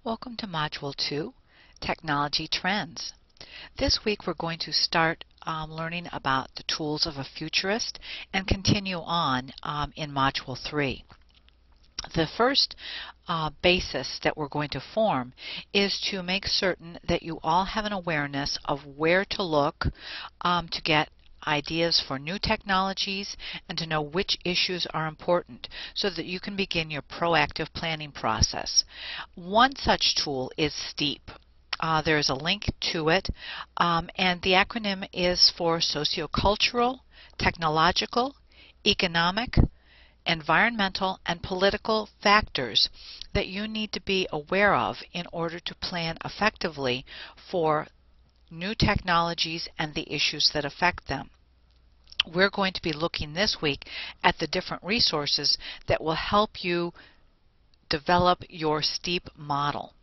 Welcome to Module 2, Technology Trends. This week we're going to start learning about the tools of a futurist and continue on in Module 3. The first basis that we're going to form is to make certain that you all have an awareness of where to look to get ideas for new technologies and to know which issues are important so that you can begin your proactive planning process. One such tool is STEEP. There is a link to it, and the acronym is for Sociocultural, Technological, Economic, Environmental, and Political Factors that you need to be aware of in order to plan effectively for new technologies and the issues that affect them. We're going to be looking this week at the different resources that will help you develop your STEEP model.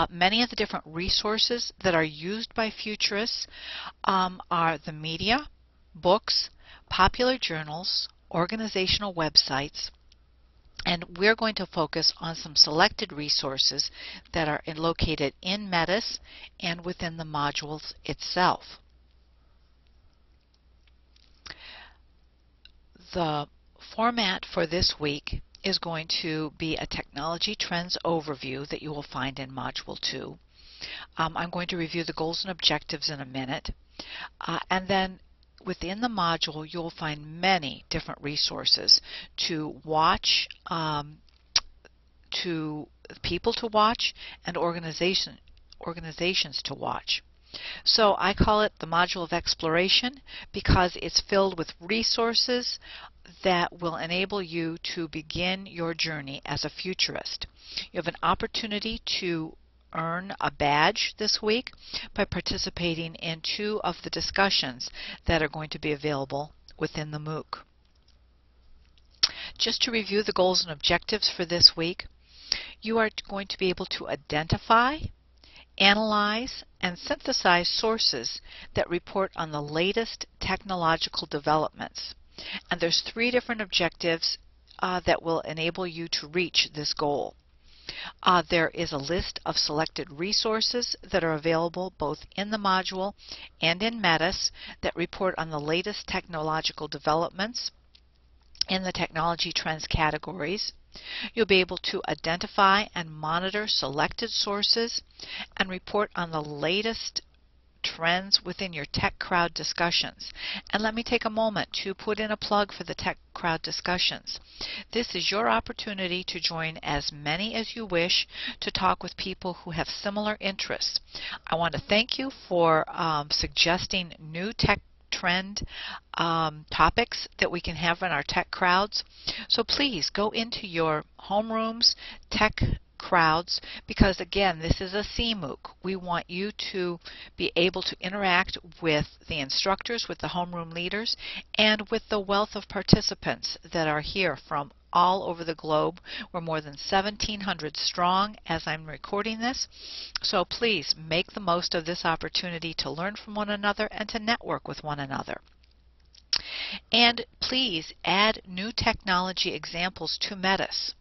Many of the different resources that are used by futurists are the media, books, popular journals, organizational websites, and we're going to focus on some selected resources that are located in METIS and within the modules itself. The format for this week is going to be a technology trends overview that you will find in Module 2. I'm going to review the goals and objectives in a minute, and then within the module you'll find many different resources to watch, to people to watch, and organizations to watch. So I call it the module of exploration because it's filled with resources that will enable you to begin your journey as a futurist. You have an opportunity to earn a badge this week by participating in 2 of the discussions that are going to be available within the MOOC. Just to review the goals and objectives for this week, you are going to be able to identify, analyze, and synthesize sources that report on the latest technological developments. And there's 3 different objectives that will enable you to reach this goal. There is a list of selected resources that are available both in the module and in METIS that report on the latest technological developments in the technology trends categories. You'll be able to identify and monitor selected sources and report on the latest trends within your Tech Crowd discussions. And let me take a moment to put in a plug for the Tech Crowd discussions. This is your opportunity to join as many as you wish to talk with people who have similar interests. I want to thank you for suggesting new tech trend topics that we can have in our tech crowds. So please go into your homerooms, tech crowds, because again, this is a CMOOC. We want you to be able to interact with the instructors, with the homeroom leaders, and with the wealth of participants that are here from all over the globe. We're more than 1,700 strong as I'm recording this. So please make the most of this opportunity to learn from one another and to network with one another. And please add new technology examples to METIS.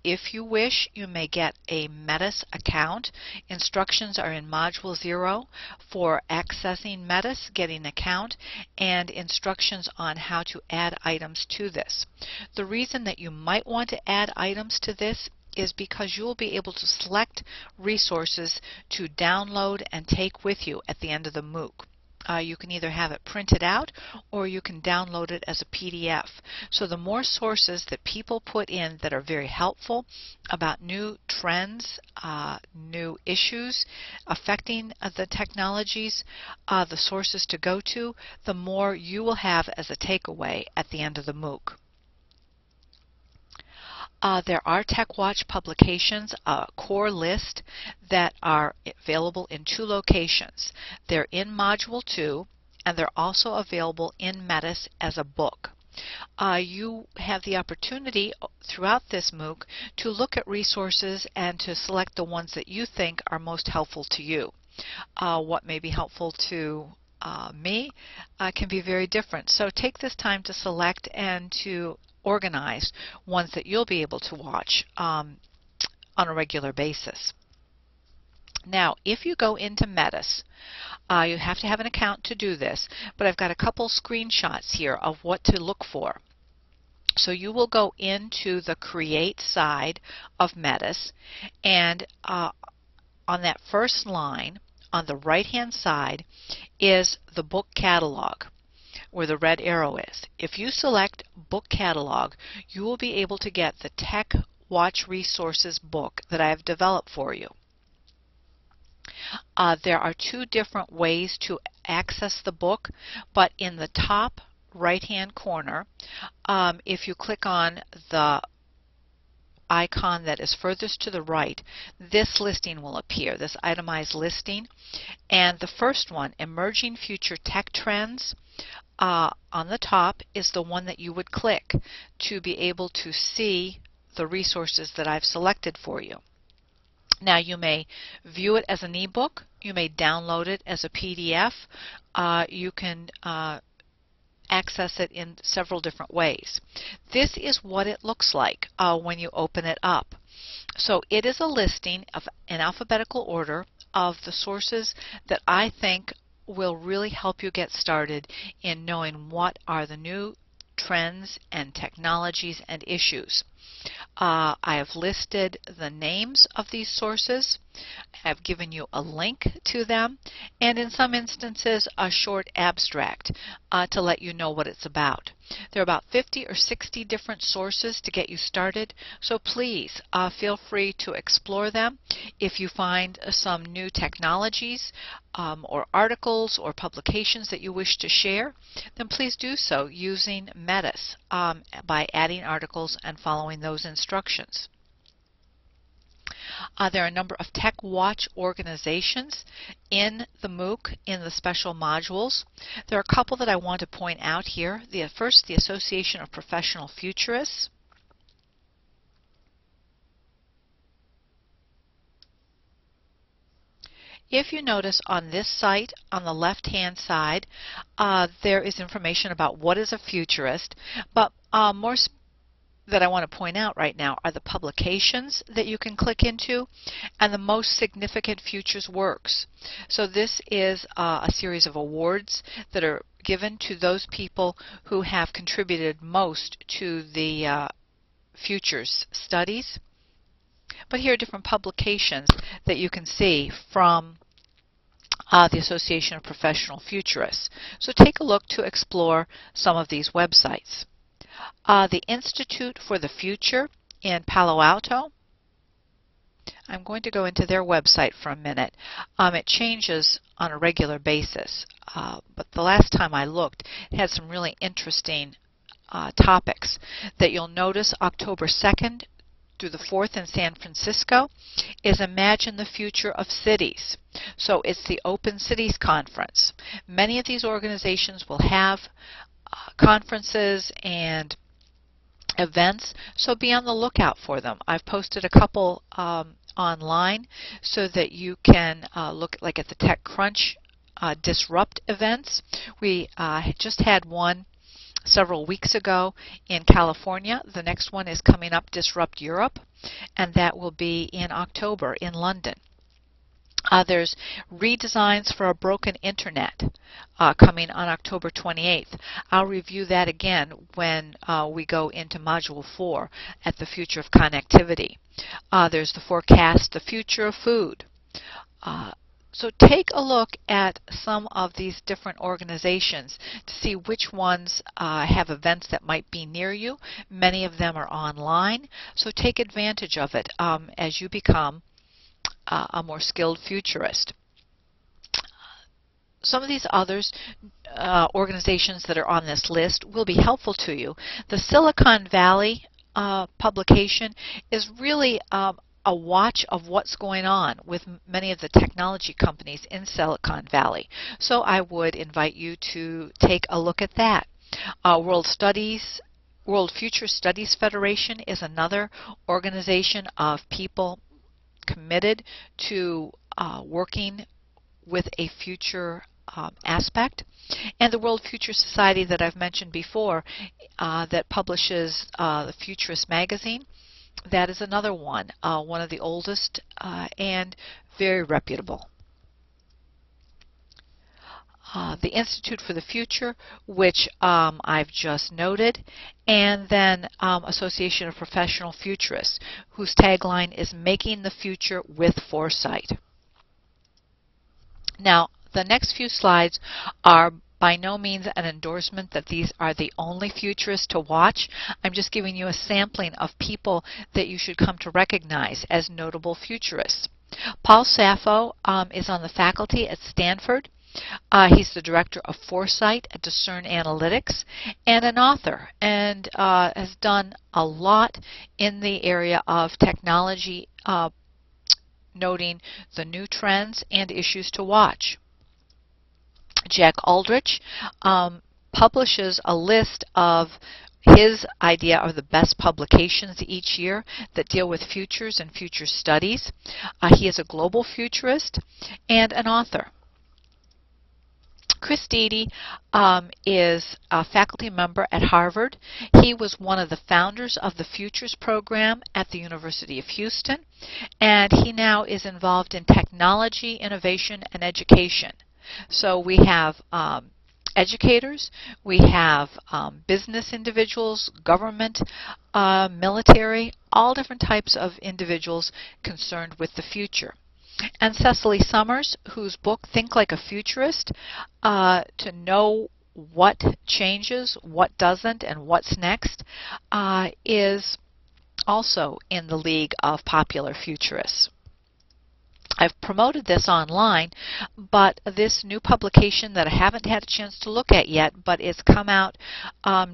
If you wish, you may get a METIS account. Instructions are in Module 0 for accessing METIS, getting an account, and instructions on how to add items to this. The reason that you might want to add items to this is because you will be able to select resources to download and take with you at the end of the MOOC. You can either have it printed out or you can download it as a PDF. So the more sources that people put in that are very helpful about new trends, new issues affecting the technologies, the sources to go to, the more you will have as a takeaway at the end of the MOOC. There are TechWatch publications, a core list that are available in 2 locations. They're in Module 2 and they're also available in METIS as a book. You have the opportunity throughout this MOOC to look at resources and to select the ones that you think are most helpful to you. What may be helpful to me can be very different. So take this time to select and to organize ones that you'll be able to watch on a regular basis. Now, if you go into METIS, you have to have an account to do this, but I've got a couple screenshots here of what to look for. So you will go into the Create side of METIS, and on that first line, on the right-hand side, is the book catalog, where the red arrow is. If you select Book Catalog, you will be able to get the Tech Watch Resources book that I have developed for you. There are two different ways to access the book, but in the top right-hand corner, if you click on the icon that is furthest to the right, this listing will appear, this itemized listing. And the first one, Emerging Future Tech Trends, on the top is the one that you would click to be able to see the resources that I've selected for you. Now, you may view it as an ebook, you may download it as a PDF, you can access it in several different ways. This is what it looks like when you open it up. So it is a listing of in alphabetical order of the sources that I think will really help you get started in knowing what are the new trends and technologies and issues. I have listed the names of these sources. I've given you a link to them, and in some instances a short abstract to let you know what it's about. There are about 50 or 60 different sources to get you started, so please feel free to explore them. If you find some new technologies or articles or publications that you wish to share, then please do so using METIS by adding articles and following those instructions. There are a number of Tech Watch organizations in the MOOC in the special modules. There are a couple that I want to point out here. First, the Association of Professional Futurists. If you notice on this site, on the left-hand side, there is information about what is a futurist, but more that I want to point out right now are the publications that you can click into and the most significant futures works. So this is a series of awards that are given to those people who have contributed most to the futures studies. But here are different publications that you can see from the Association of Professional Futurists. So take a look to explore some of these websites. The Institute for the Future in Palo Alto. I'm going to go into their website for a minute. It changes on a regular basis, but the last time I looked, it had some really interesting topics that you'll notice. October 2nd through the 4th in San Francisco is Imagine the Future of Cities. So it's the Open Cities Conference. Many of these organizations will have conferences and events, so be on the lookout for them. I've posted a couple online so that you can look like at the TechCrunch Disrupt events. We just had one several weeks ago in California. The next one is coming up, Disrupt Europe, and that will be in October in London. There's Redesigns for a Broken Internet coming on October 28th. I'll review that again when we go into Module 4 at the Future of Connectivity. There's the Forecast, the Future of Food. So take a look at some of these different organizations to see which ones have events that might be near you. Many of them are online, so take advantage of it as you become a more skilled futurist. Some of these others organizations that are on this list will be helpful to you. The Silicon Valley publication is really a watch of what's going on with many of the technology companies in Silicon Valley. So I would invite you to take a look at that. World Future Studies Federation is another organization of people committed to working with a future aspect. And the World Future Society that I've mentioned before that publishes the Futurist magazine That is another one, one of the oldest and very reputable. The Institute for the Future, which I've just noted, and then Association of Professional Futurists, whose tagline is Making the Future with Foresight. Now, the next few slides are by no means an endorsement that these are the only futurists to watch. I'm just giving you a sampling of people that you should come to recognize as notable futurists. Paul Sappho is on the faculty at Stanford. He's the director of Foresight at Discern Analytics and an author, and has done a lot in the area of technology, noting the new trends and issues to watch. Jack Aldrich publishes a list of his idea of the best publications each year that deal with futures and future studies. He is a global futurist and an author. Chris Deedy is a faculty member at Harvard. He was one of the founders of the Futures program at the University of Houston, and he now is involved in technology, innovation, and education. So we have educators, we have business individuals, government, military, all different types of individuals concerned with the future. And Cecily Summers, whose book Think Like a Futurist, to know what changes, what doesn't, and what's next, is also in the league of popular futurists. I've promoted this online, but this new publication that I haven't had a chance to look at yet, but it's come out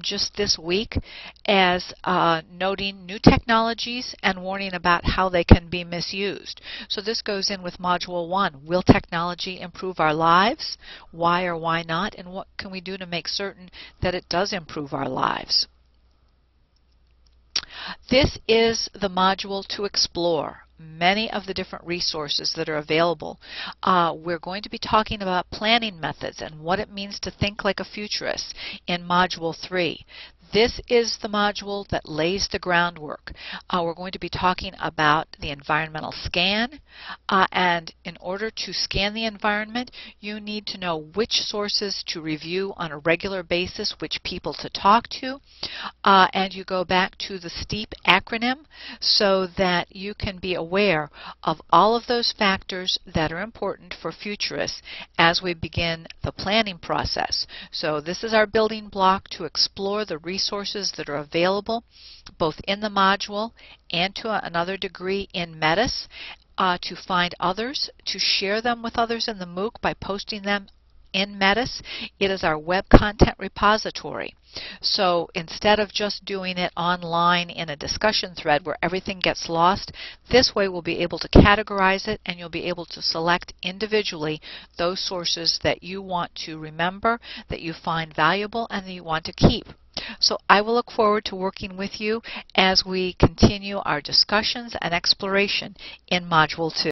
just this week, as noting new technologies and warning about how they can be misused. So this goes in with Module 1. Will technology improve our lives? Why or why not? And what can we do to make certain that it does improve our lives? This is the module to explore many of the different resources that are available. We're going to be talking about planning methods and what it means to think like a futurist in Module 3. This is the module that lays the groundwork. We're going to be talking about the environmental scan, and in order to scan the environment, you need to know which sources to review on a regular basis, which people to talk to, and you go back to the STEEP acronym so that you can be aware of all of those factors that are important for futurists as we begin the planning process. So this is our building block to explore the resources that are available both in the module and to another degree in METIS, to find others, to share them with others in the MOOC by posting them in METIS. It is our web content repository. So instead of just doing it online in a discussion thread where everything gets lost, this way we'll be able to categorize it, and you'll be able to select individually those sources that you want to remember, that you find valuable, and that you want to keep. So I will look forward to working with you as we continue our discussions and exploration in Module 2.